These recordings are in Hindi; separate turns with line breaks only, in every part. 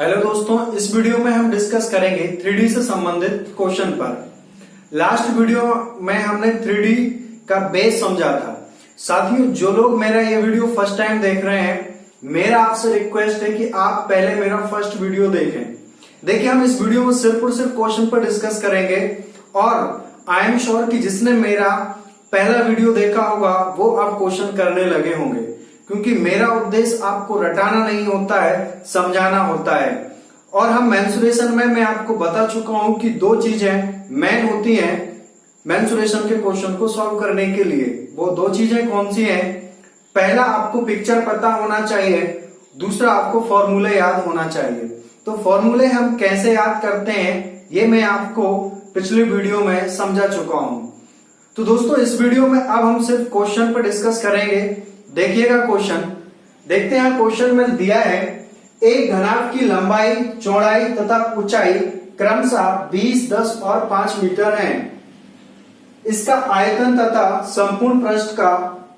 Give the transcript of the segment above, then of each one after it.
हेलो दोस्तों, इस वीडियो में हम डिस्कस करेंगे 3D से संबंधित क्वेश्चन पर। लास्ट वीडियो में हमने 3D का बेस समझा था। साथियों, जो लोग मेरा ये वीडियो फर्स्ट टाइम देख रहे हैं, मेरा आपसे रिक्वेस्ट है कि आप पहले मेरा फर्स्ट वीडियो देखें। देखिए, हम इस वीडियो में सिर्फ और सिर्फ क्वेश्चन पर डिस्कस करेंगे और आई एम श्योर कि जिसने मेरा पहला वीडियो देखा होगा वो अब क्वेश्चन करने लगे होंगे, क्योंकि मेरा उद्देश्य आपको रटाना नहीं होता है, समझाना होता है। और हम मेंसुरेशन में मैं आपको बता चुका हूं कि दो चीजें मेन होती हैं मेंसुरेशन के क्वेश्चन को सॉल्व करने के लिए। वो दो चीजें कौन सी हैं? पहला, आपको पिक्चर पता होना चाहिए, दूसरा आपको फॉर्मूले याद होना चाहिए। तो फॉर्मूले हम कैसे याद करते हैं ये मैं आपको पिछले वीडियो में समझा चुका हूं। तो दोस्तों, इस वीडियो में अब हम सिर्फ क्वेश्चन पर डिस्कस करेंगे। देखिएगा क्वेश्चन, देखते हैं। क्वेश्चन में दिया है एक घनाभ की लंबाई, चौड़ाई तथा ऊंचाई क्रमशः 20, 10 और 5 मीटर है। इसका आयतन तथा संपूर्ण पृष्ठ का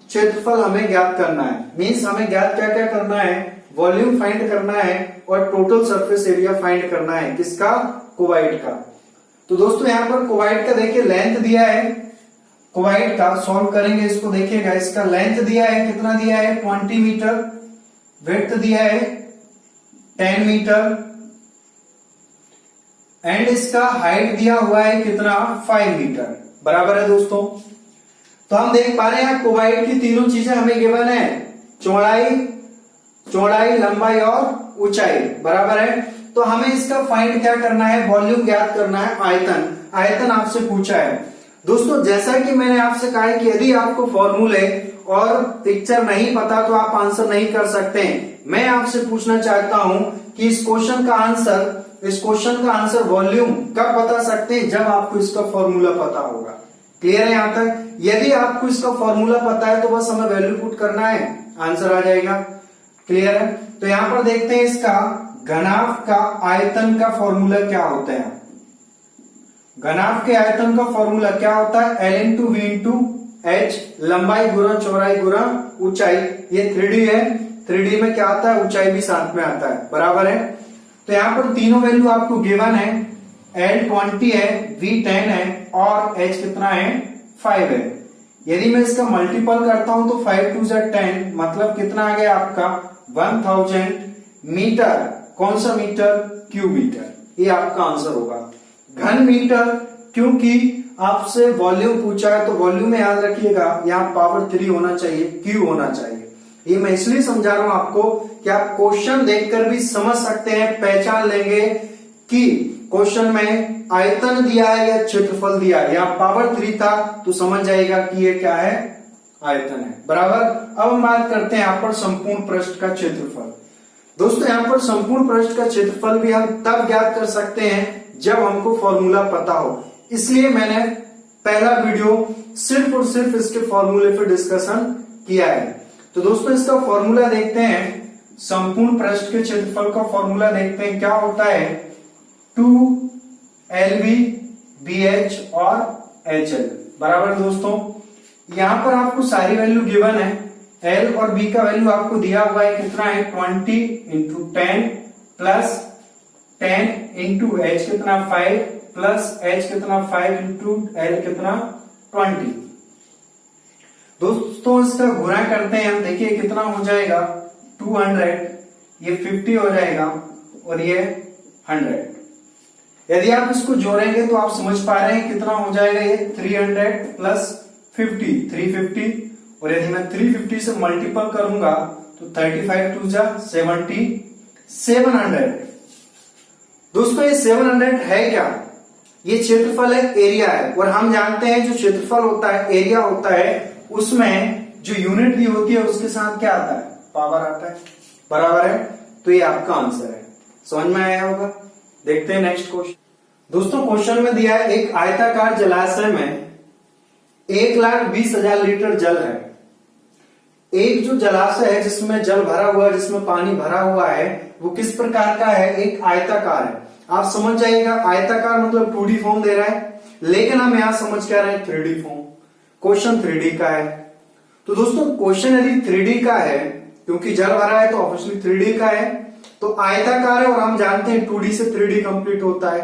क्षेत्रफल हमें ज्ञात करना है। मीन्स हमें ज्ञात क्या क्या करना है? वॉल्यूम फाइंड करना है और टोटल सरफेस एरिया फाइंड करना है। किसका? क्यूबॉइड का। तो दोस्तों, यहाँ पर क्यूबॉइड का देखिए लेंथ दिया है। क्यूबॉइड का सॉल्व करेंगे इसको। देखिएगा, इसका लेंथ दिया है, कितना दिया है? 20 मीटर। विड्थ दिया है 10 मीटर एंड इसका हाइट दिया हुआ है कितना? 5 मीटर। बराबर है दोस्तों। तो हम देख पा रहे हैं क्यूबॉइड की तीनों चीजें हमें गिवन है, चौड़ाई, लंबाई और ऊंचाई। बराबर है। तो हमें इसका फाइंड क्या करना है? वॉल्यूम ज्ञात करना है, आयतन आपसे पूछा है। दोस्तों, जैसा कि मैंने आपसे कहा है कि यदि आपको फॉर्मूले और पिक्चर नहीं पता तो आप आंसर नहीं कर सकते हैं। मैं आपसे पूछना चाहता हूं कि इस क्वेश्चन का आंसर वॉल्यूम कब बता सकते हैं? जब आपको इसका फॉर्मूला पता होगा। क्लियर है यहां तक? यदि आपको इसका फॉर्मूला पता है तो बस हमें वैल्यू पुट करना है, आंसर आ जाएगा। क्लियर है? तो यहां पर देखते हैं इसका घनाभ का आयतन का फॉर्मूला क्या होता है। घनाभ के आयतन का फॉर्मूला क्या होता है? L into v into h, लंबाई गुना चौड़ाई गुना ऊंचाई। ये 3D है, 3D में क्या आता है? ऊंचाई भी साथ में आता है। बराबर है। तो यहाँ पर तीनों वैल्यू आपको गिवन है। L 20 है, V 10 है और H कितना है? 5 है। यदि मैं इसका मल्टीपल करता हूं तो 5 2 10, मतलब कितना आ गया आपका? 1000 मीटर। कौन सा मीटर? Cube metre. ये आपका आंसर होगा। घन मीटर, क्योंकि आपसे वॉल्यूम पूछा है तो वॉल्यूम में याद रखिएगा यहाँ पावर 3 होना चाहिए, क्यू होना चाहिए। ये मैं इसलिए समझा रहा हूं आपको कि आप क्वेश्चन देखकर भी समझ सकते हैं, पहचान लेंगे कि क्वेश्चन में आयतन दिया है या क्षेत्रफल दिया है। यहाँ पावर 3 था तो समझ जाएगा कि ये क्या है? आयतन है। बराबर। अब हम बात करते हैं यहाँ पर संपूर्ण पृष्ठ का क्षेत्रफल। दोस्तों, यहाँ पर संपूर्ण पृष्ठ का क्षेत्रफल भी हम तब ज्ञात कर सकते हैं जब हमको फॉर्मूला पता हो। इसलिए मैंने पहला वीडियो सिर्फ और सिर्फ इसके फॉर्मूले पर डिस्कशन किया है। तो दोस्तों, इसका फॉर्मूला देखते हैं। संपूर्ण पृष्ठ के क्षेत्रफल का फॉर्मूला देखते हैं। क्या होता है? 2LV BH और HL। बराबर दोस्तों। यहां पर आपको सारी वैल्यू गिवन है। L और B का वैल्यू आपको दिया हुआ है, कितना है? 20 इंटू 10 प्लस 10 इंटू H कितना? 5 प्लस H कितना? 5 इंटू L कितना? 20। दोस्तों, इसका गुणा करते हैं हम। देखिए कितना हो जाएगा? 200, ये 50 हो जाएगा और ये 100। यदि आप इसको जोड़ेंगे तो आप समझ पा रहे हैं कितना हो जाएगा? ये 300 प्लस 50, 350। और यदि मैं 350 से मल्टीपल करूंगा तो 35 2 70, 700। दोस्तों, ये 700 है क्या? ये क्षेत्रफल है, एरिया है। और हम जानते हैं जो क्षेत्रफल होता है, एरिया होता है, उसमें जो यूनिट दी होती है उसके साथ क्या आता है? पावर आता है। बराबर है। तो ये आपका आंसर है। समझ में आया होगा? देखते हैं नेक्स्ट क्वेश्चन। दोस्तों, क्वेश्चन में दिया है एक आयताकार जलाशय में 1,20,000 लीटर जल है। एक जो जलाशय है जिसमें जल भरा हुआ है, जिसमें पानी भरा हुआ है, वो किस प्रकार का है? एक आयताकार है। आप समझ जाइएगा, आयताकार मतलब 2D फॉर्म दे रहा है, लेकिन हम यहां समझ क्या रहे हैं? 3D form. क्वेश्चन 3D का है। तो दोस्तों, क्वेश्चन यदि 3D का है, क्योंकि जल भरा है तो ऑब्वियसली 3D का है, तो आयताकार है और हम जानते हैं 2D से 3D कंप्लीट होता है।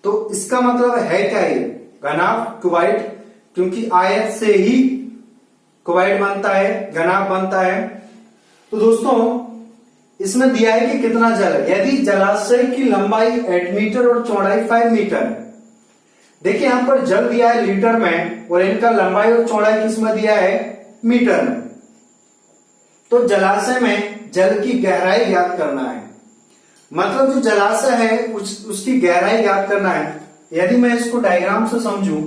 तो इसका मतलब है क्या, ये घनाभ क्यूबाइड, क्योंकि आयत से ही क्यूबाइड बनता है, घनाभ बनता है। तो दोस्तों इसमें दिया है कि कितना जल है। यदि जलाशय की लंबाई 8 मीटर और चौड़ाई 5 मीटर है, देखिए यहां पर जल दिया है लीटर में और इनका लंबाई और चौड़ाई किसमें दिया है, मीटर में। तो जलाशय में जल की गहराई ज्ञात करना है, मतलब जो जलाशय है उसकी गहराई ज्ञात करना है। यदि मैं इसको डायग्राम से समझूं,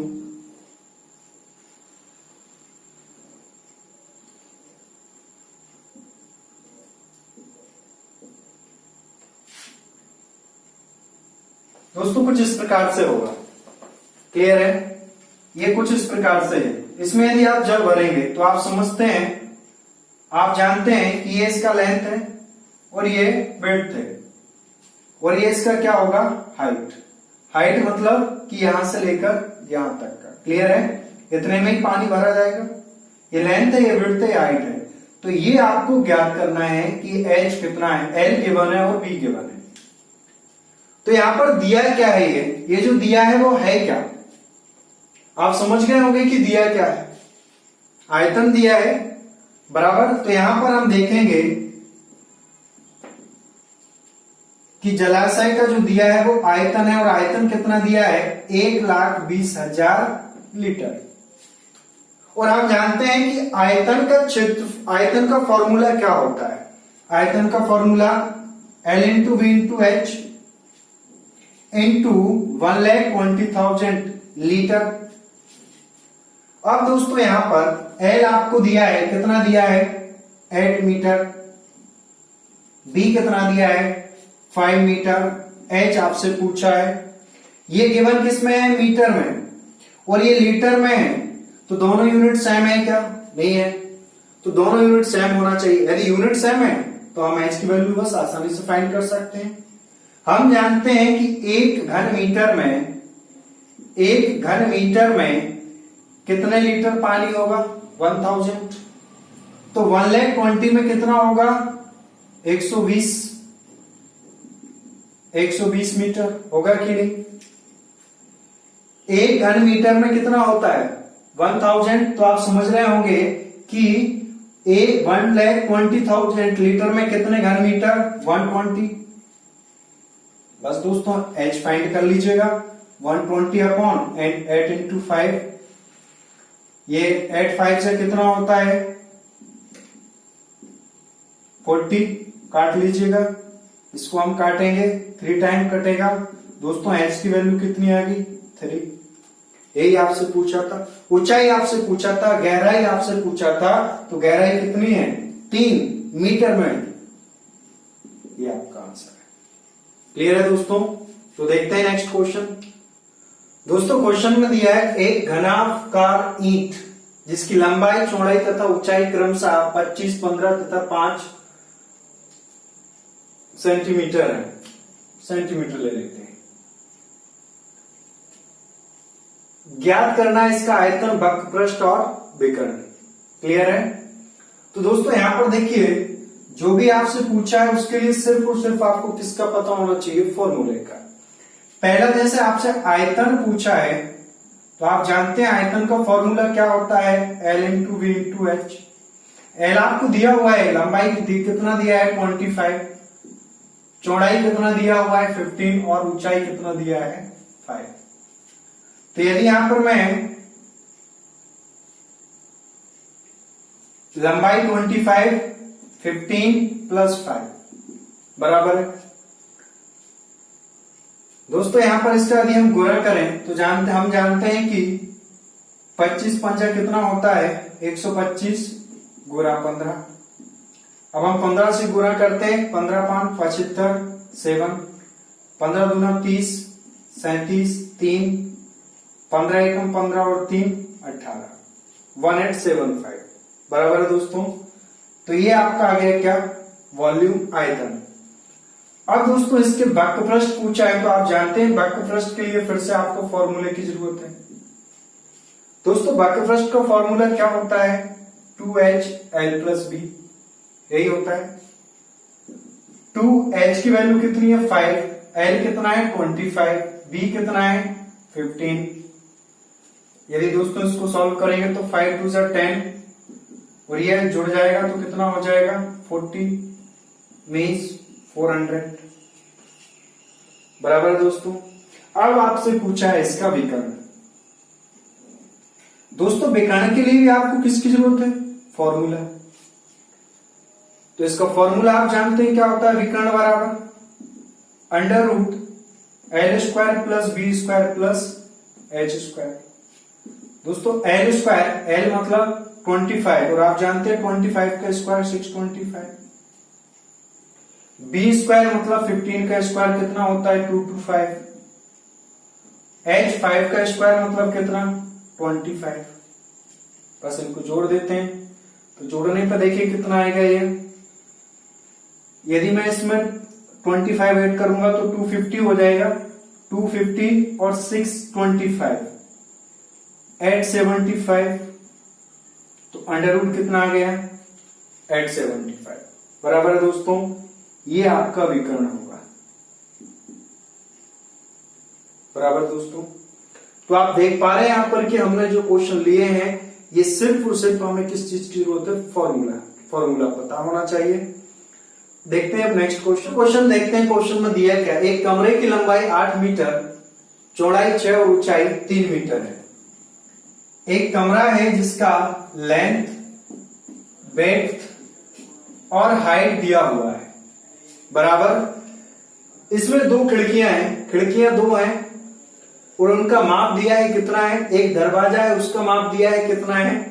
दोस्तों कुछ इस प्रकार से होगा, क्लियर है, ये कुछ इस प्रकार से है। इसमें यदि आप जल भरेंगे तो आप समझते हैं, आप जानते हैं कि ये इसका लेंथ है और ये विड्थ है और ये इसका क्या होगा, हाइट। हाइट मतलब कि यहां से लेकर यहां तक का, क्लियर है, इतने में ही पानी भरा जाएगा। ये लेंथ है, ये विड्थ है, ये हाइट है। तो ये आपको ज्ञात करना है कि H कितना है, L गिवन है और B गिवन है। तो यहां पर दिया क्या है, ये जो दिया है वो है क्या, आप समझ गए होंगे कि दिया क्या है, आयतन दिया है, बराबर। तो यहां पर हम देखेंगे कि जलाशय का जो दिया है वो आयतन है, और आयतन कितना दिया है, 1,20,000 लीटर। और हम जानते हैं कि आयतन का क्षेत्र, आयतन का फॉर्मूला क्या होता है, आयतन का formula L into V into H into 1,20,000 litre. अब दोस्तों यहां पर L आपको दिया है, कितना दिया है, 8 मीटर, B कितना दिया है, 5 मीटर, H आपसे पूछा है, ये गिवन किसमें है, मीटर में, और ये लीटर में है। तो दोनों यूनिट सेम है क्या, नहीं है, तो दोनों यूनिट सेम होना चाहिए। यदि यूनिट सेम है तो हम H की वैल्यू बस आसानी से फाइंड कर सकते हैं। हम जानते हैं कि एक घन मीटर में कितने लीटर पानी होगा, 1000। तो 1,20,000 में कितना होगा, 120 मीटर होगा कि नहीं। एक घन मीटर में कितना होता है, 1000। तो आप समझ रहे होंगे कि 1,20,000 लीटर में कितने घन मीटर, 120। बस दोस्तों H फाइंड कर लीजिएगा, 120 अपॉन 8 इंटू 5, ये 8 5 से कितना होता है, 40, काट लीजिएगा, इसको हम काटेंगे, 3 टाइम कटेगा। दोस्तों H की वैल्यू कितनी आ गई, 3। यही आपसे पूछा था, ऊंचाई आपसे पूछा था, गहराई आपसे पूछा था, तो गहराई कितनी है, 3 मीटर में, ये आपका आंसर है। क्लियर है दोस्तों। तो देखते हैं नेक्स्ट क्वेश्चन। दोस्तों क्वेश्चन में दिया है एक घनाभकार ईंट जिसकी लंबाई, चौड़ाई तथा ऊंचाई क्रमशः 25, 15 तथा 5 सेंटीमीटर है, सेंटीमीटर ले लेते हैं। ज्ञात करना है इसका आयतन, वक्र पृष्ठ और विकर्ण। क्लियर है। तो दोस्तों यहां पर देखिए, जो भी आपसे पूछा है उसके लिए सिर्फ और सिर्फ आपको किसका पता होना चाहिए, फॉर्मूले का। पहला जैसे आपसे आयतन पूछा है तो आप जानते हैं आयतन का फॉर्मूला क्या होता है, L into V into H। L आपको दिया हुआ है, लंबाई कितना दिया है, 25, चौड़ाई कितना दिया हुआ है, 15, और ऊंचाई कितना दिया है, 5। तो यदि यहां पर मैं लंबाई 25, 15 प्लस 5 बराबर है। दोस्तों यहां पर इसका यदि हम गुणा करें तो हम जानते हैं कि 25 पंजा कितना होता है, 125 गुणा 15। अब हम 15 से गुणा करते हैं, 15 5 75, 7, 15 दूना 30, 37, 3, 15 एकम 15 और 3 18, 1875 बराबर है दोस्तों। तो ये आपका आ गया क्या, वॉल्यूम, आयतन। अब दोस्तों इसके वक्र पृष्ठ पूछा है, तो आप जानते हैं वक्र पृष्ठ के लिए फिर से आपको फॉर्मूले की जरूरत है। दोस्तों वक्र पृष्ठ का फॉर्मूला क्या होता है, 2HL + B, यही होता है। 2h की वैल्यू कितनी है 5, l कितना है 25, b कितना है 15। यदि दोस्तों इसको सॉल्व करेंगे तो 5 2 10 और ये जुड़ जाएगा तो कितना हो जाएगा 40 मीन्स 400। बराबर है दोस्तों। अब आपसे पूछा है इसका विकर्ण। दोस्तों विकर्ण के लिए भी आपको किसकी जरूरत है, फॉर्मूला। तो इसका फॉर्मूला आप जानते हैं क्या होता है, विकर्ण बराबर under root l square plus b square plus h square. दोस्तों एल स्क्वायर, एल मतलब 25 और आप जानते हैं 25 का स्क्वायर 625। बी स्क्वायर मतलब 15 का स्क्वायर कितना होता है 225। एच 5 का स्क्वायर मतलब कितना 25। बस इनको जोड़ देते हैं तो जोड़ने पर देखिए कितना आएगा ये। यदि मैं इसमें 25 ऐड करूंगा तो 250 हो जाएगा। 250 और 625 875 तो अंडर रूट कितना आ गया 875। बराबर है दोस्तों, ये आपका विकर्ण होगा। बराबर दोस्तों। तो आप देख पा रहे हैं यहां पर कि हमने जो क्वेश्चन लिए हैं ये सिर्फ और सिर्फ हमें किस चीज की जरूरत है, फॉर्मूला पता होना चाहिए। देखते हैं अब नेक्स्ट क्वेश्चन देखते हैं। क्वेश्चन में दिया क्या, एक कमरे की लंबाई 8 मीटर, चौड़ाई 6 और ऊंचाई 3 मीटर है। एक कमरा है जिसका लेंथ, ब्रेड्थ और हाइट दिया हुआ है। बराबर इसमें 2 खिड़कियां हैं, खिड़कियां 2 हैं और उनका माप दिया है कितना है। एक दरवाजा है उसका माप दिया है कितना है।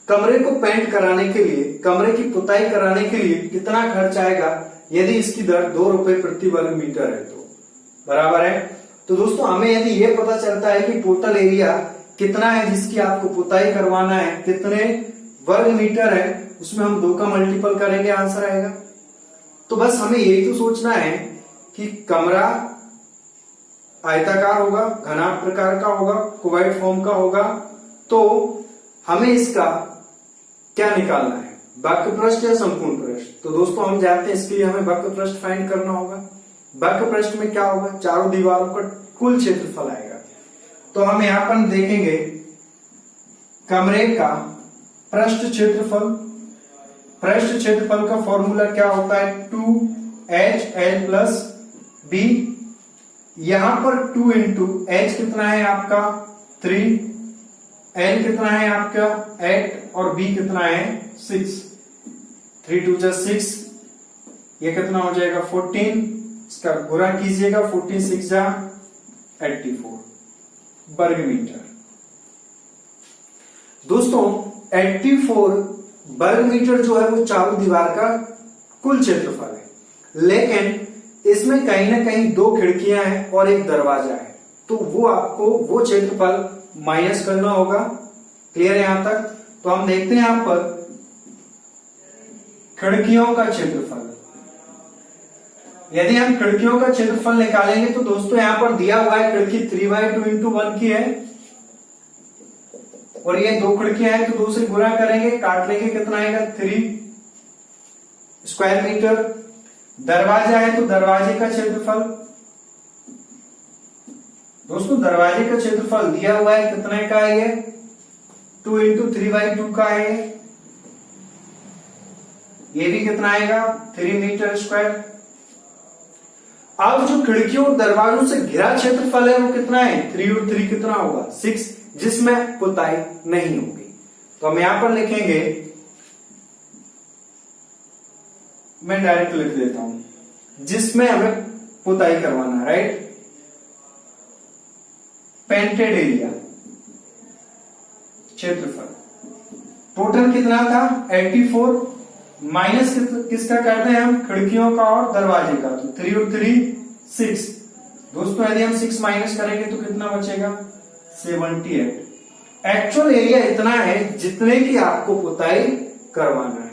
कमरे को पेंट कराने के लिए, कमरे की पुताई कराने के लिए कितना खर्च आएगा यदि इसकी दर 2 रुपए प्रति वर्ग मीटर है तो। बराबर है। तो दोस्तों हमें यदि यह पता चलता है कि टोटल एरिया कितना है जिसकी आपको पुताई करवाना है, कितने वर्ग मीटर है, उसमें हम 2 का मल्टीपल करेंगे आंसर आएगा। तो बस हमें यही तो सोचना है कि कमरा आयताकार होगा, घनाभ प्रकार का होगा, कुवाइड फॉर्म का होगा, तो हमें इसका क्या निकालना है, वक्र पृष्ठ या संपूर्ण पृष्ठ। तो दोस्तों हम जानते हैं इसके लिए हमें वक्र पृष्ठ फाइंड करना होगा। वक्र पृष्ठ में क्या होगा, चारों दीवारों का कुल क्षेत्रफल आएगा। तो हम यहां पर देखेंगे कमरे का पृष्ठ क्षेत्रफल। पृष्ठ क्षेत्रफल का फॉर्मूला क्या होता है 2HL प्लस B। यहां पर 2 इंटू H कितना है आपका 3, L कितना है आपका 8 और B कितना है 6। 3 2 6, ये कितना हो जाएगा 14। इसका गुणा कीजिएगा 14 6 84 वर्ग मीटर। दोस्तों 84 वर्ग मीटर जो है वो चारों दीवार का कुल क्षेत्रफल है, लेकिन इसमें कहीं ना कहीं 2 खिड़कियां हैं और एक दरवाजा है, तो वो आपको वो क्षेत्रफल माइनस करना होगा। क्लियर है यहां तक। तो हम देखते हैं यहां पर खिड़कियों का क्षेत्रफल। यदि हम खिड़कियों का क्षेत्रफल निकालेंगे तो दोस्तों यहां पर दिया हुआ है खिड़की 3/2 इंटू 1 की है और ये 2 खिड़कियां हैं तो 2 से गुणा करेंगे, काट लेंगे, कितना आएगा 3 स्क्वायर मीटर। दरवाजा है तो दरवाजे का क्षेत्रफल, दोस्तों दरवाजे का क्षेत्रफल दिया हुआ है कितने का है, ये 2 इंटू 3/2 का है। ये भी कितना आएगा 3 मीटर स्क्वायर। अब जो खिड़कियों और दरवाजों से घिरा क्षेत्रफल है वो कितना है 3 और 3 कितना होगा 6, जिसमें पुताई नहीं होगी। तो हम यहां पर लिखेंगे, मैं डायरेक्ट लिख देता हूं, जिसमें हमें पुताई करवाना, राइट। पेंटेड एरिया क्षेत्रफल टोटल कितना था 84, माइनस किसका करते हैं हम, खिड़कियों का और दरवाजे का, तो 3 और 3 6। दोस्तों यदि हम 6 माइनस करेंगे तो कितना बचेगा 78। एक्चुअल एरिया इतना है जितने की आपको पुताई करवाना है।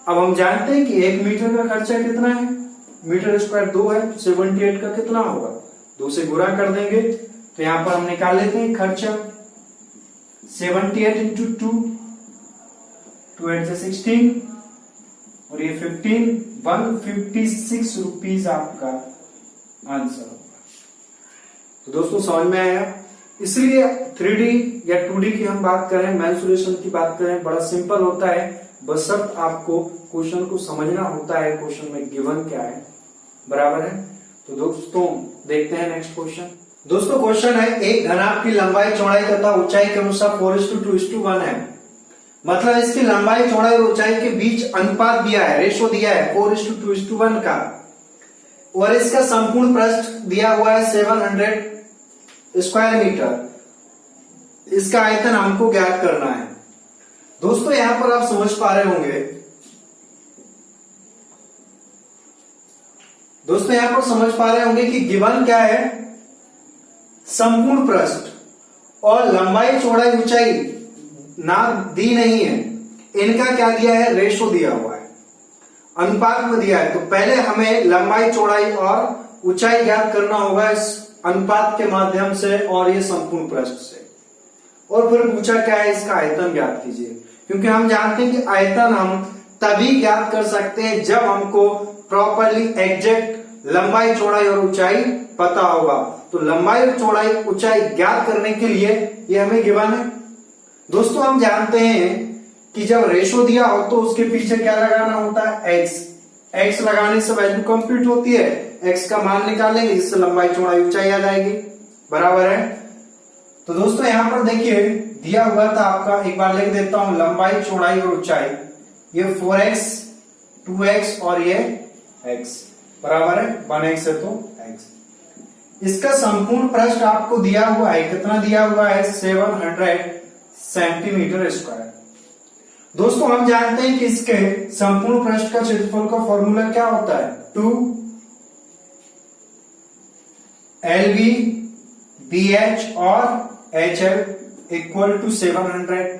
अब हम जानते हैं कि 1 मीटर का खर्चा कितना है, मीटर स्क्वायर 2 है, 78 का कितना होगा 2 से गुणा कर देंगे। तो यहां पर हम निकाल लेते हैं खर्चा 78 इंटू 2, 2 8 16 और ये ये 156 रुपीज आपका आंसर होगा। तो दोस्तों समझ में आया। इसलिए 3D या 2D की हम बात करें, मेंसुरेशन की बात करें, बड़ा सिंपल होता है, बशर्ते आपको क्वेश्चन को समझना होता है, क्वेश्चन में गिवन क्या है, बराबर है। तो दोस्तों देखते हैं नेक्स्ट क्वेश्चन। दोस्तों क्वेश्चन है, एक घनाभ की लंबाई चौड़ाई तथा ऊंचाई के अनुसार 4:2:1 है। मतलब इसकी लंबाई चौड़ाई और ऊंचाई के बीच अनुपात दिया है, रेशो दिया है 4:2:1 का, और इसका संपूर्ण पृष्ठ दिया हुआ है 700 स्क्वायर मीटर। इसका आयतन हमको ज्ञात करना है। दोस्तों यहां पर आप समझ पा रहे होंगे, दोस्तों यहां पर समझ पा रहे होंगे कि गिवन क्या है, संपूर्ण पृष्ठ और लंबाई चौड़ाई ऊंचाई ना दी नहीं है, इनका क्या दिया है, रेशो दिया हुआ है, अनुपात में दिया है। तो पहले हमें लंबाई चौड़ाई और ऊंचाई ज्ञात करना होगा इस अनुपात के माध्यम से और ये संपूर्ण पृष्ठ से, और फिर पूछा क्या है, इसका आयतन ज्ञात कीजिए। क्योंकि हम जानते हैं कि आयतन हम तभी ज्ञात कर सकते हैं जब हमको प्रॉपरली एग्जैक्ट लंबाई चौड़ाई और ऊंचाई पता होगा। तो लंबाई और चौड़ाई ऊंचाई ज्ञात करने के लिए ये हमें गिवन है। दोस्तों हम जानते हैं कि जब रेशो दिया हो तो उसके पीछे क्या लगाना होता है, एक्स लगाने से वैल्यू कंप्लीट होती है, एक्स का मान निकालेंगे जिससे लंबाई चौड़ाई ऊंचाई आ जाएगी, बराबर है। तो दोस्तों यहां पर देखिए दिया हुआ था आपका, एक बार लिख देता हूं, लंबाई चौड़ाई और ऊंचाई, ये 4x 2x और ये x, बराबर है, 1x है तो x। इसका संपूर्ण पृष्ठ आपको दिया हुआ है, कितना दिया हुआ है, 700 सेंटीमीटर स्क्वायर। दोस्तों हम जानते हैं कि इसके संपूर्ण पृष्ठ का क्षेत्रफल का फॉर्मूला क्या होता है, 2 LV BH और HL इक्वल टू 700।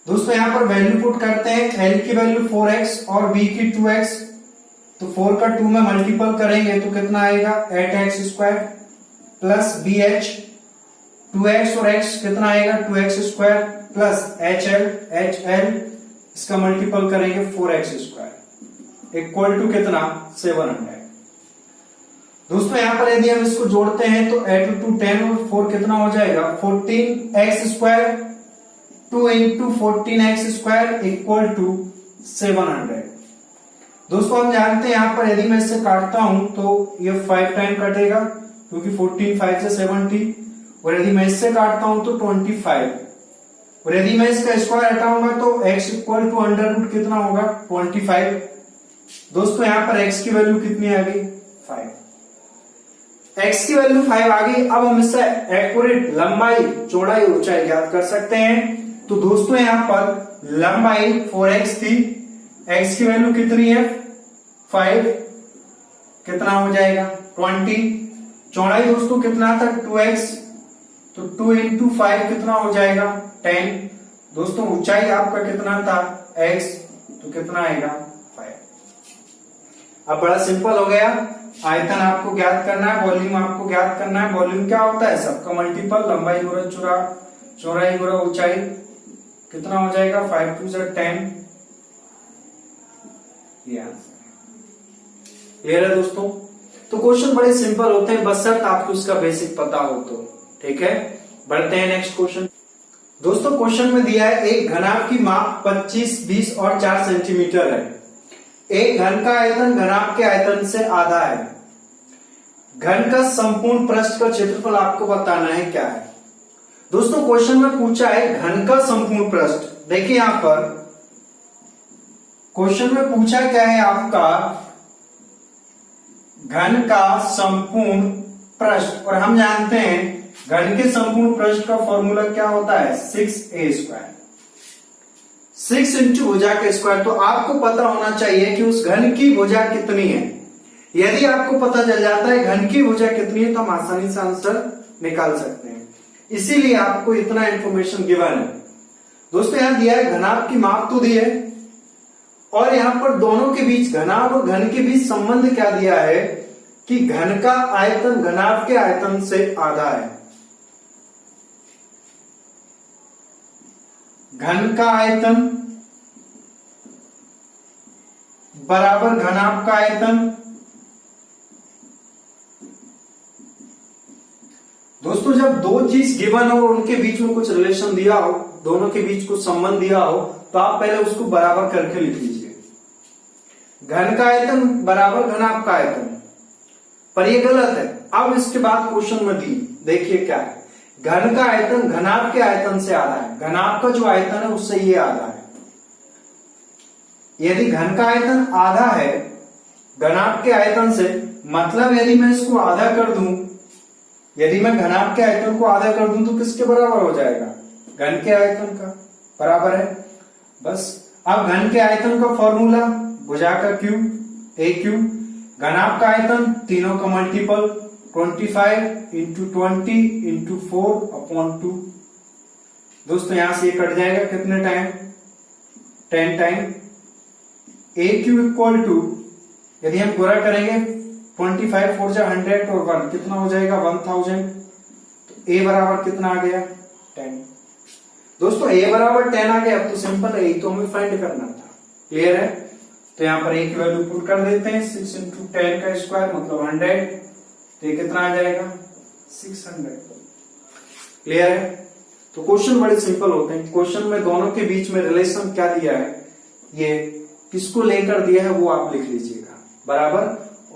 दोस्तों यहां पर वैल्यू पुट करते हैं, L की वैल्यू 4x और B की 2x, तो 4 का 2 में मल्टीपल करेंगे तो कितना आएगा, 8x square, plus BH 2x और x कितना आएगा, 2x स्क्वायर, प्लस HL इसका मल्टीपल करेंगे 4x स्क्वायर इक्वल टू कितना, 700। दोस्तों यहां पर यदि हम इसको जोड़ते हैं तो 8 2 10 और 4 कितना हो जाएगा, 14x square, 2 into 14x square equal to 700। दोस्तों हम जानते हैं यहां पर यदि मैं इससे काटता हूं तो ये 5 टाइम कटेगा, क्योंकि 14 5 से 70, और यदि मैं इससे काटता हूं तो 25, और यदि मैं इसका स्क्वायर हटाऊंगा तो x equal to under root कितना होगा, 25। दोस्तों यहां पर x की वैल्यू कितनी आ गई, 5। x की वैल्यू 5 आ गई। अब हम इससे एक्यूरेट लंबाई चौड़ाई ऊंचाई ज्ञात कर सकते हैं। तो दोस्तों यहां पर लंबाई 4x थी, x की वैल्यू कितनी है, 5, कितना हो जाएगा, 20। चौड़ाई दोस्तों कितना था, 2x, तो 2 इंटू 5 कितना हो जाएगा, 10। दोस्तों ऊंचाई आपका कितना था, x, तो कितना आएगा, 5। अब बड़ा सिंपल हो गया, आयतन आपको ज्ञात करना है, वॉल्यूम आपको ज्ञात करना है। वॉल्यूम क्या होता है, सबका मल्टीपल, लंबाई गुणा चौड़ाई गुणा ऊंचाई, कितना हो जाएगा, 5 2 10। ये आंसर क्लियर है दोस्तों। तो क्वेश्चन बड़े सिंपल होते हैं, बशर्ते आपको उसका बेसिक पता हो तो, ठीक है। बढ़ते हैं नेक्स्ट क्वेश्चन। दोस्तों क्वेश्चन में दिया है, एक घनाभ की माप 25, 20 और 4 सेंटीमीटर है। एक घन का आयतन घनाभ के आयतन से आधा है। घन का संपूर्ण पृष्ठ का क्षेत्रफल आपको बताना है क्या है। दोस्तों क्वेश्चन में पूछा है घन का संपूर्ण पृष्ठ। देखिए यहां पर क्वेश्चन में पूछा क्या है, आपका घन का संपूर्ण पृष्ठ, और हम जानते हैं घन के संपूर्ण पृष्ठ का फॉर्मूला क्या होता है, 6a स्क्वायर, 6 इंटू भुजा का स्क्वायर। तो आपको पता होना चाहिए कि उस घन की भुजा कितनी है। यदि आपको पता चल जाता है घन की भुजा कितनी है तो हम आसानी से आंसर निकाल सकते हैं। इसीलिए आपको इतना इंफॉर्मेशन गिवन है। दोस्तों यहां दिया है घनाभ की माप तो दी है, और यहां पर दोनों के बीच, घनाभ और घन के बीच संबंध क्या दिया है कि घन का आयतन घनाभ के आयतन से आधा है। घन का आयतन बराबर घनाभ का आयतन। दोस्तों जब दो चीज गिवन हो और उनके बीच में कुछ रिलेशन दिया हो, दोनों के बीच कुछ संबंध दिया हो, तो आप पहले उसको बराबर करके लिख लीजिए। घन का आयतन बराबर घनाभ का आयतन, पर ये गलत है। अब इसके बाद क्वेश्चन में दी, देखिए क्या है। घन का आयतन घनाभ के आयतन से आधा है, घनाभ का जो आयतन है उससे ये आधा है। यदि घन का आयतन आधा है घनाभ के आयतन से, मतलब यदि मैं इसको आधा कर दूं, यदि मैं घनाभ के आयतन को आधा कर दूं तो किसके बराबर हो जाएगा? घन के आयतन का बराबर है। बस अब घन के आयतन का फॉर्मूला भुजा का क्यूब ए क्यूब, घनाभ का आयतन तीनों का मल्टीपल 25 इंटू 20 इंटू 4/2। दोस्तों यहां से ये कट जाएगा कितने time? 10 time. A cube equal to, यदि हम पूरा करेंगे 25 4 जा 100 और 1 कितना हो जाएगा? 1000। तो ए बराबर कितना आ गया? 10। दोस्तों ए बराबर 10 आ गया, अब तो सिंपल है, तो हमें फाइंड करना था। क्लियर है? तो यहां पर ए की वैल्यू पुट कर देते हैं, 6 इंटू 10 का स्क्वायर मतलब 100। तो ये कितना आ जाएगा? 600। क्लियर है? तो क्वेश्चन बड़े सिंपल होते हैं। क्वेश्चन में दोनों के बीच में रिलेशन क्या दिया है, ये किसको लेकर दिया है वो आप लिख लीजिएगा बराबर,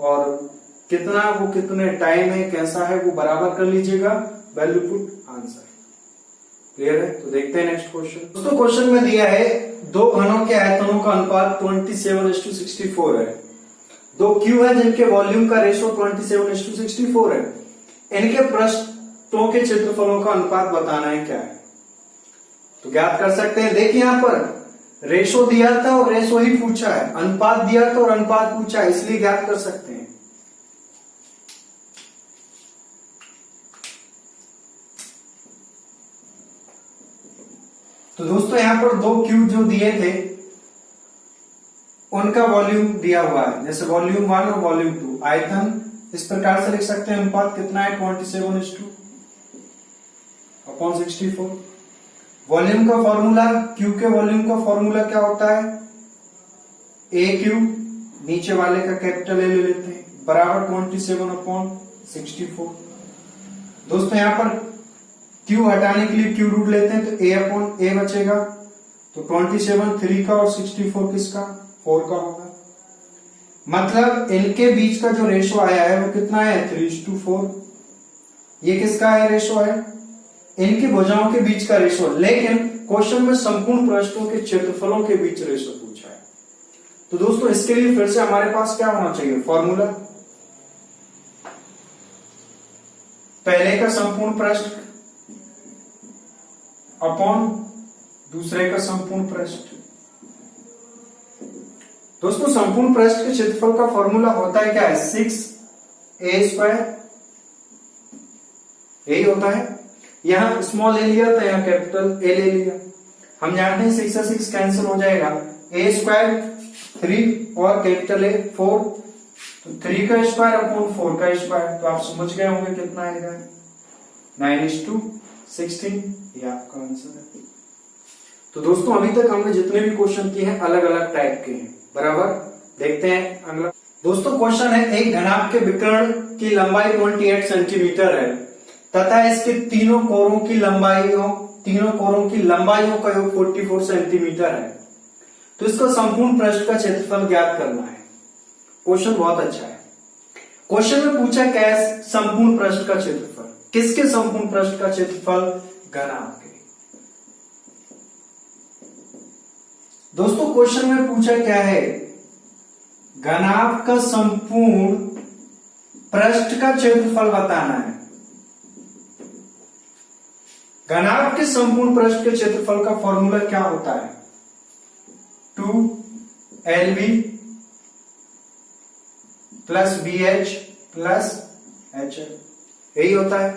और कितना वो कितने टाइम है कैसा है वो बराबर कर लीजिएगा, वैल्यू पुट आंसर। क्लियर है? तो देखते हैं नेक्स्ट क्वेश्चन। दोस्तों क्वेश्चन में दिया है दो घनों के आयतनों का अनुपात 27:64 है। दो क्यू है जिनके वॉल्यूम का रेशो 27:64 है। इनके पृष्ठों के क्षेत्रफलों का अनुपात बताना है क्या है। तो ज्ञात कर सकते हैं। देखिए यहां पर रेशो दिया था और रेशो ही पूछा है, अनुपात दिया था और अनुपात पूछा है, इसलिए ज्ञात कर सकते हैं। तो दोस्तों यहां पर दो क्यूब जो दिए थे उनका वॉल्यूम दिया हुआ है, जैसे वॉल्यूम 1 और वॉल्यूम 2। आयतन इस प्रकार से लिख सकते हैं, अनुपात कितना है? 27:64। वॉल्यूम का फॉर्मूला, क्यूब के वॉल्यूम का फॉर्मूला क्या होता है? ए क्यूब, नीचे वाले का कैपिटल ए ले लेते हैं, बराबर 27/64। दोस्तों यहां पर क्यू हटाने के लिए क्यू रूट लेते हैं, तो a/a बचेगा। तो 27 3 का और 64 किसका? 4 का होगा। मतलब इनके बीच का जो रेशो आया है वो कितना है? 3:4। ये किसका है? रेशो है इनकी भुजाओं के बीच का रेशो। लेकिन क्वेश्चन में संपूर्ण पृष्ठों के क्षेत्रफलों के बीच रेशो पूछा है। तो दोस्तों इसके लिए फिर से हमारे पास क्या होना चाहिए? फॉर्मूला। पहले का संपूर्ण पृष्ठ अपॉन दूसरे का संपूर्ण पृष्ठ। दोस्तों संपूर्ण पृष्ठ के क्षेत्रफल का फॉर्मूला होता है क्या है? 6a²। यही होता है। यहां स्मॉल ए लिया था, यहां कैपिटल ए ले लिया। हम जानते हैं 6 से 6 कैंसिल हो जाएगा। a² 3 और कैपिटल ए 4, तो 3 का स्क्वायर अपॉन 4 का स्क्वायर। तो आप समझ गए होंगे कितना आएगा? 9:16। ये आपका आंसर है। तो दोस्तों अभी तक हमने जितने भी क्वेश्चन किए हैं अलग अलग टाइप के हैं बराबर। देखते हैं अगला। दोस्तों क्वेश्चन है, एक घनाभ के विकर्ण की लंबाई 28 सेंटीमीटर है तथा इसके तीनों कोरों की लंबाइयों का योग 44 सेंटीमीटर है। तो इसका संपूर्ण पृष्ठ का क्षेत्रफल ज्ञात करना है। क्वेश्चन बहुत अच्छा है। क्वेश्चन में पूछा क्या है? संपूर्ण पृष्ठ का क्षेत्रफल। किसके संपूर्ण पृष्ठ का क्षेत्रफल? घनाभ के। दोस्तों क्वेश्चन में पूछा क्या है? घनाभ का संपूर्ण पृष्ठ का क्षेत्रफल बताना है। घनाभ के संपूर्ण पृष्ठ के क्षेत्रफल का फॉर्मूला क्या होता है? 2LV plus BH plus HL। यही होता है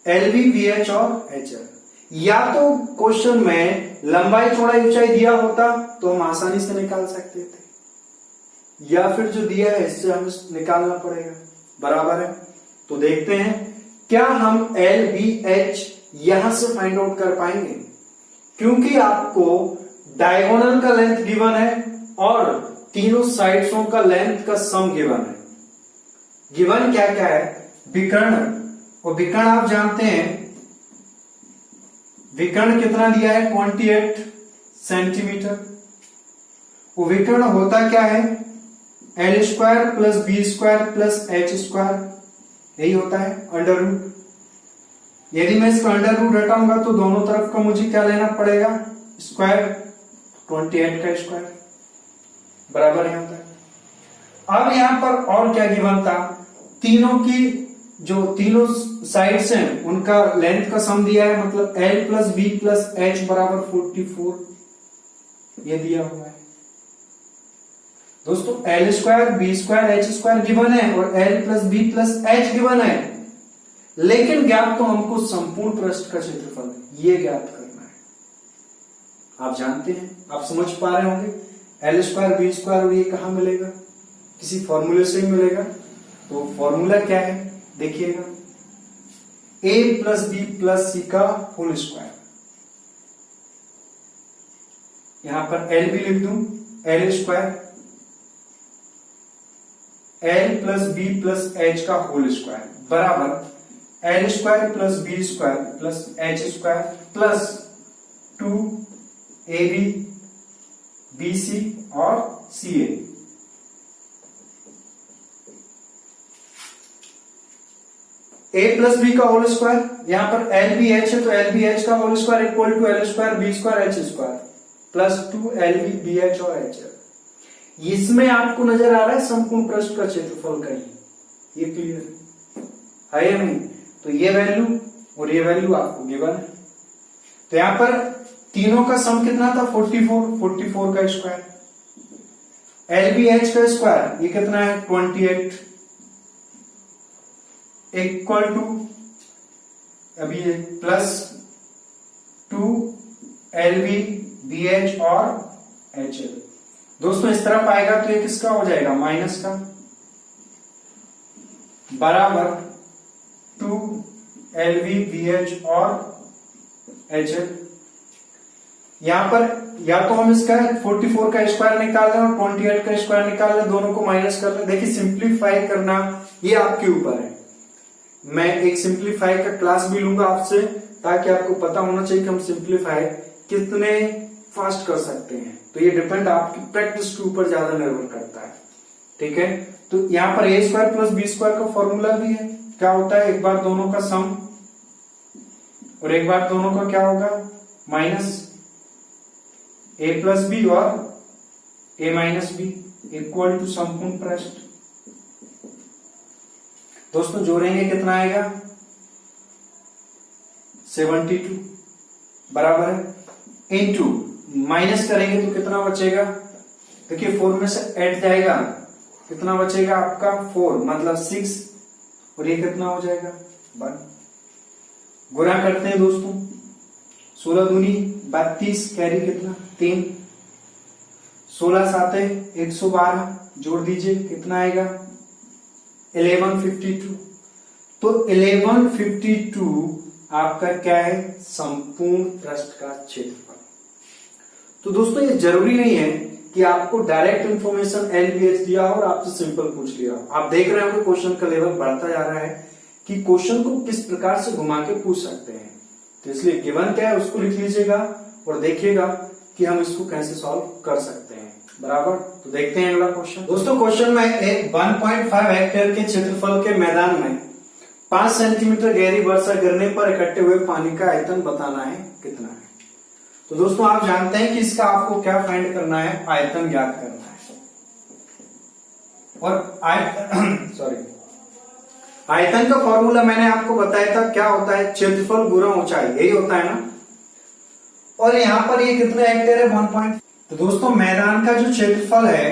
LV, BH और HL। या तो क्वेश्चन में लंबाई चौड़ाई ऊंचाई दिया होता तो हम आसानी से निकाल सकते थे, या फिर जो दिया है इससे हमें निकालना पड़ेगा बराबर है। तो देखते हैं क्या हम LBH यहां से फाइंड आउट कर पाएंगे, क्योंकि आपको डायगोनल का लेंथ गिवन है और तीनों साइड्सों का लेंथ का सम गिवन है। गिवन क्या क्या है? विकर्ण, और विकर्ण आप जानते हैं विकर्ण कितना दिया है? 28 सेंटीमीटर। वो विकर्ण होता क्या है? L square plus b square plus h square, यही होता है अंडर रूट। यदि मैं इसका अंडर रूट हटाऊंगा तो दोनों तरफ का मुझे क्या लेना पड़ेगा? स्क्वायर, 28 का स्क्वायर बराबर यहां तक। अब यहां पर और क्या गिवन था? तीनों की जो तीनों साइड्स हैं उनका लेंथ का सम दिया है, मतलब L plus b plus h बराबर 44, ये दिया हुआ है। दोस्तों L square b square h square given है और L plus b plus h given है, लेकिन ज्ञात तो हमको संपूर्ण पृष्ठ का क्षेत्रफल है, ये ज्ञात करना है। आप जानते हैं, आप समझ पा रहे होंगे L स्क्वायर बी स्क्वायर, और ये कहां मिलेगा? किसी फॉर्मूले से ही मिलेगा। तो फॉर्मूला क्या है देखिएगा, a प्लस बी प्लस सी का होल स्क्वायर। यहां पर L भी लिख दूं, L square L plus b plus h का होल स्क्वायर बराबर L square plus b square plus h square plus 2ab bc और ca। a प्लस बी का होल स्क्वायर, यहां पर एल बी एच है तो एल बी एच का whole square equal to l square b square h square plus 2 l b b h और एच। इसमें आपको नजर आ रहा है संपूर्ण पृष्ठ का क्षेत्रफल का ही, ये क्लियर है या नहीं? तो ये वैल्यू और ये वैल्यू आपको गिवन है। तो यहां पर तीनों का सम कितना था? 44 का स्क्वायर, एल बी एच का स्क्वायर ये कितना है? 28 इक्वल टू अभी ये plus 2 l b b h और एच एल। दोस्तों इस तरफ आएगा तो ये किसका हो जाएगा? माइनस का, बराबर 2 एल बी बी एच और एच एल। यहां पर या तो हम इसका 44 का स्क्वायर निकाल लें और 28 का स्क्वायर निकाल लें, दोनों को माइनस कर लें। देखिए सिंप्लीफाई करना ये आपके ऊपर है। मैं एक सिंप्लीफाई का क्लास भी लूंगा आपसे, ताकि आपको पता होना चाहिए कि हम सिंप्लीफाई कितने फास्ट कर सकते हैं। तो ये डिपेंड आपकी प्रैक्टिस के ऊपर ज्यादा निर्भर करता है, ठीक है। तो यहां पर ए स्क्वायर प्लस बी स्क्वायर का फॉर्मूला भी है। क्या होता है? एक बार दोनों का सम और एक बार दोनों का क्या होगा? माइनस ए प्लस बी और ए माइनस बी इक्वल टू संपूर्ण पृष्ठ। दोस्तों जोड़ेंगे कितना आएगा? 72 बराबर है इनटू माइनस करेंगे तो कितना बचेगा? देखिए 4 में से 8 जाएगा, कितना बचेगा आपका? 4 मतलब 6, और ये कितना हो जाएगा? 1। गुणा करते हैं दोस्तों, 16 दूनी 32, कैरी कितना? 3, 16 साते 112, जोड़ दीजिए कितना आएगा? 1152। तो 1152 आपका क्या है? संपूर्ण पृष्ठ का क्षेत्रफल। तो दोस्तों ये जरूरी नहीं है कि आपको डायरेक्ट इंफॉर्मेशन एलबीएच दिया हो और आपसे सिंपल पूछ लिया हो। आप देख रहे हो कि क्वेश्चन का लेवल बढ़ता जा रहा है कि क्वेश्चन को किस प्रकार से घुमा के पूछ सकते हैं। तो इसलिए गिवन क्या है उसको लिख लीजिएगा और देखिएगा कि हम इसको कैसे सॉल्व कर सकते हैं, बराबर। तो देखते हैं अगला क्वेश्चन। दोस्तों क्वेश्चन में एक 1.5 हेक्टेयर के क्षेत्रफल के मैदान में 5 सेंटीमीटर गहरी वर्षा गिरने पर इकट्ठे हुए पानी का आयतन बताना है, कितना है। तो दोस्तों आप जानते हैं कि इसका आपको क्या फाइंड करना है? आयतन ज्ञात करना है। और आयतन का फॉर्मूला मैंने आपको बताया था, क्या होता है? क्षेत्रफल गुणा ऊंचाई, यही होता है ना। और यहां पर ये कितने हेक्टेयर है? 1. तो दोस्तों मैदान का जो क्षेत्रफल है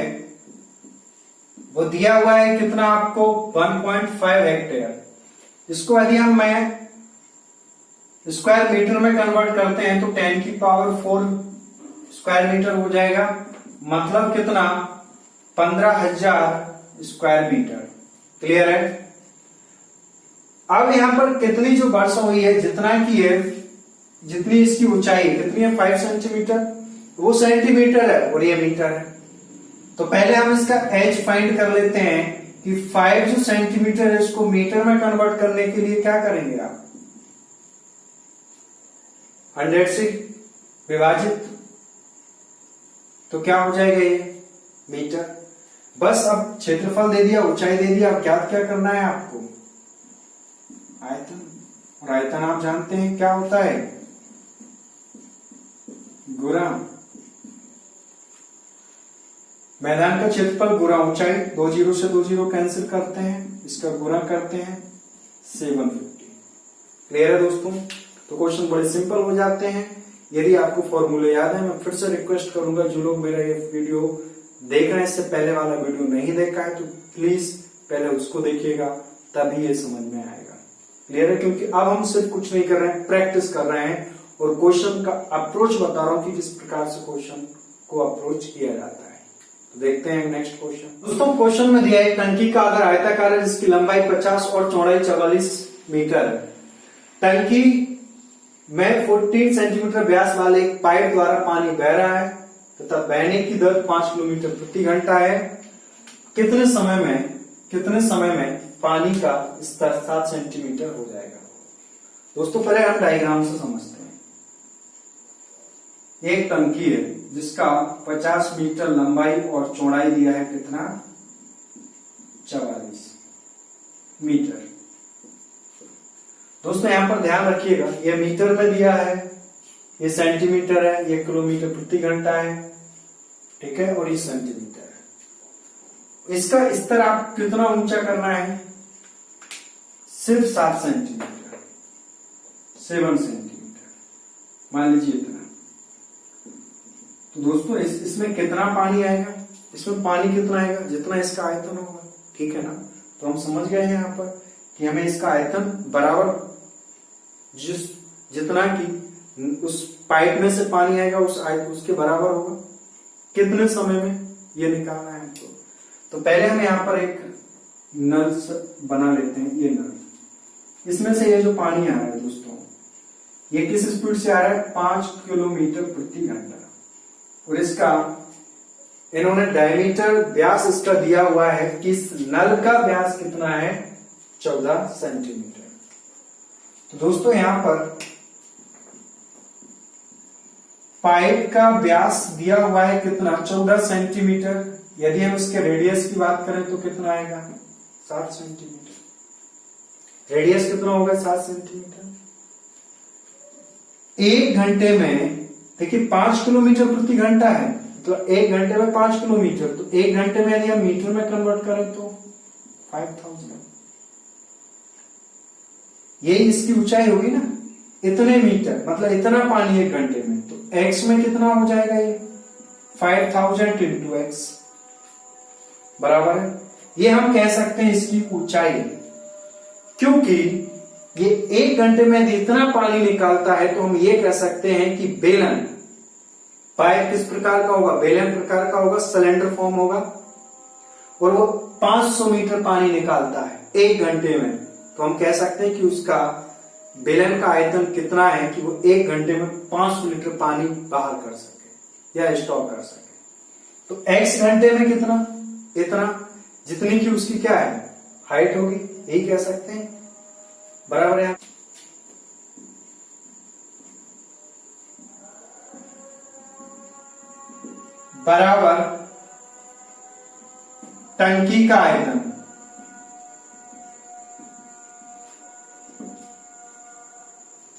वो दिया हुआ है कितना आपको? 1.5 हेक्टेयर। इसको यदि हम मैं स्क्वायर मीटर में कन्वर्ट करते हैं तो 10 की पावर 4 स्क्वायर मीटर हो जाएगा, मतलब कितना? 15,000 स्क्वायर मीटर। क्लियर है? अब यहां पर कितनी जो वर्षा हुई है, जितना की है, जितनी इसकी ऊंचाई कितनी है? 5 सेंटीमीटर। वो सेंटीमीटर है और ये मीटर है। तो पहले हम इसका एच फाइंड कर लेते हैं कि 5 जो सेंटीमीटर है इसको मीटर में कन्वर्ट करने के लिए क्या करेंगे आप, 100 से विभाजित, तो क्या हो जाएगा ये मीटर। बस अब क्षेत्रफल दे दिया, ऊंचाई दे दिया, अब ज्ञात क्या करना है आपको, आयतन। और आयतन आप जानते हैं क्या होता है, गुणा मैदान का क्षेत्रफल गुणा ऊंचाई, 2 जीरो से 2 जीरो कैंसिल करते हैं, इसका गुणा करते हैं 750। क्लियर है दोस्तों। तो क्वेश्चन बड़े सिंपल हो जाते हैं यदि आपको फॉर्मूले याद है। मैं फिर से रिक्वेस्ट करूंगा जो लोग मेरा ये वीडियो देख रहे हैं, इससे पहले वाला वीडियो नहीं देखा है तो प्लीज पहले उसको देखिएगा, तभी ये समझ में आएगा। क्लियर है, क्योंकि अब हम सिर्फ कुछ नहीं कर रहे हैं, प्रैक्टिस कर रहे हैं और क्वेश्चन का अप्रोच बता रहा हूं कि किस प्रकार से क्वेश्चन को अप्रोच किया जाता है। तो देखते हैं नेक्स्ट क्वेश्चन। दोस्तों क्वेश्चन में दिया है टंकी का अगर आयताकार है जिसकी लंबाई 50 और चौड़ाई 44 मीटर है, टंकी में 14 सेंटीमीटर व्यास वाले एक पाइप द्वारा पानी बह रहा है तथा बहने की दर 5 किलोमीटर प्रति घंटा है। कितने समय में पानी का स्तर 7 सेंटीमीटर हो जाएगा। दोस्तों पहले हम डायग्राम से समझते हैं। एक टंकी है जिसका 50 मीटर लंबाई और चौड़ाई दिया है कितना, 44 मीटर। दोस्तों यहां पर ध्यान रखिएगा, ये मीटर में दिया है, ये सेंटीमीटर है, ये किलोमीटर प्रति घंटा है, ठीक है, और ये सेंटीमीटर है। इसका स्तर आप कितना ऊंचा करना है, सिर्फ 7 सेंटीमीटर, 7 सेंटीमीटर मान लीजिए इतना। तो दोस्तों इसमें कितना पानी आएगा, इसमें पानी कितना आएगा, जितना इसका आयतन होगा, ठीक है ना। तो हम समझ गए हैं यहां पर कि हमें इसका आयतन बराबर जितना कि उस पाइप में से पानी आएगा उसके बराबर होगा। कितने समय में ये निकालना है हमको। तो पहले हम यहाँ पर एक नल बना लेते हैं। ये नल, इसमें से ये जो पानी आ रहा है दोस्तों, ये किस स्पीड से आ रहा है, 5 किलोमीटर प्रति घंटा। और इसका इन्होंने डायमीटर व्यास इसका दिया हुआ है कि इस नल का व्यास कितना है, 14 सेंटीमीटर। तो दोस्तों यहां पर पाइप का व्यास दिया हुआ है कितना, 14 सेंटीमीटर। यदि हम इसके रेडियस की बात करें तो कितना आएगा, 7 सेंटीमीटर। रेडियस कितना होगा, 7 सेंटीमीटर। 1 घंटे में देखिए 5 किलोमीटर प्रति घंटा है, तो 1 घंटे में 5 किलोमीटर, तो 1 घंटे में यदि हम मीटर में कन्वर्ट करें तो 5000। ये इसकी ऊंचाई होगी ना, इतने मीटर मतलब इतना पानी 1 घंटे में, तो x में कितना हो जाएगा, ये 5000 इंटू एक्स बराबर है। ये हम कह सकते हैं इसकी ऊंचाई, क्योंकि ये 1 घंटे में यदि इतना पानी निकालता है तो हम ये कह सकते हैं कि बेलन, पाइप किस प्रकार का होगा, बेलन प्रकार का होगा, सिलेंडर फॉर्म होगा, और वो 500 मीटर पानी निकालता है 1 घंटे में। तो हम कह सकते हैं कि उसका बेलन का आयतन कितना है कि वो 1 घंटे में 500 लीटर पानी बाहर कर सके या स्टॉक कर सके। तो x घंटे में कितना, इतना, जितनी की उसकी क्या है, हाइट होगी, यही कह सकते हैं, बराबर है। बराबर टंकी का आयतन,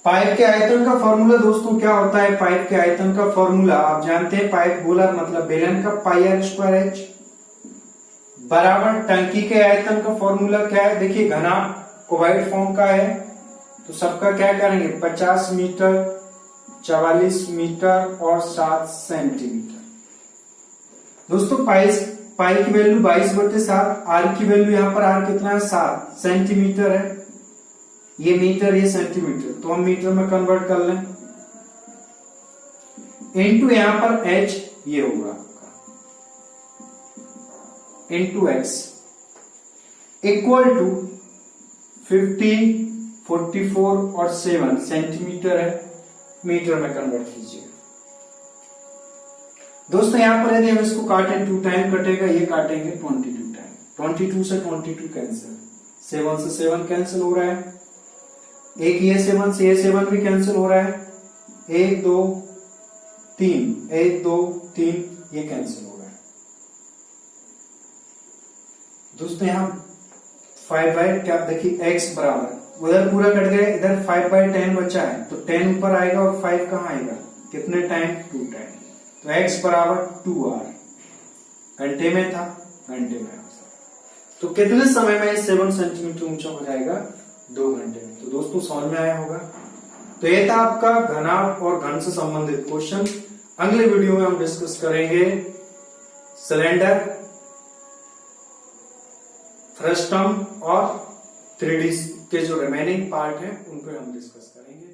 पाइप के आयतन का फॉर्मूला दोस्तों क्या होता है, पाइप के आयतन का फॉर्मूला आप जानते हैं, पाइप गोला मतलब बेलन का πr²h बराबर टंकी के आयतन का फॉर्मूला क्या है, देखिए घना कोवाइड फॉर्म का है, तो सबका क्या करेंगे, 50 मीटर, 44 मीटर और 7 सेंटीमीटर। दोस्तों पाई की वैल्यू 22/7, आर की वैल्यू यहाँ पर आर कितना है, 7 सेंटीमीटर है, ये मीटर ये सेंटीमीटर, तो हम मीटर में कन्वर्ट कर लें, इनटू यहां पर h ये होगा इनटू x इक्वल टू 50, 44 और 7 सेंटीमीटर है, मीटर में कन्वर्ट कीजिए। दोस्तों यहाँ पर यदि हम इसको काटें 2 टाइम कटेगा, ये काटेंगे 22 टाइम, 22 से 22 कैंसिल, 7 से 7 कैंसिल हो रहा है, एक ये 7 से ये 7 भी कैंसिल हो रहा है, 1 2 3, 1 2 3 ये कैंसिल हो रहा है। दोस्तों यहाँ 5 बाय क्या देखिए x बराबर उधर पूरा कट गया, इधर 5 बाय 10 बचा है, तो 10 ऊपर आएगा और 5 कहाँ आएगा, कितने टाइम 2 टाइम, तो x बराबर 2r, घंटे में था, घंटे में। तो कितने समय में 7 सेंटीमीटर ऊंचा हो जाएगा, 2 घंटे में। तो दोस्तों समझ में आया होगा। तो ये था आपका घनाभ और घन से संबंधित क्वेश्चन। अगले वीडियो में हम डिस्कस करेंगे सिलेंडर, फ्रस्टम और 3D के जो रिमेनिंग पार्ट है उनको हम डिस्कस करेंगे।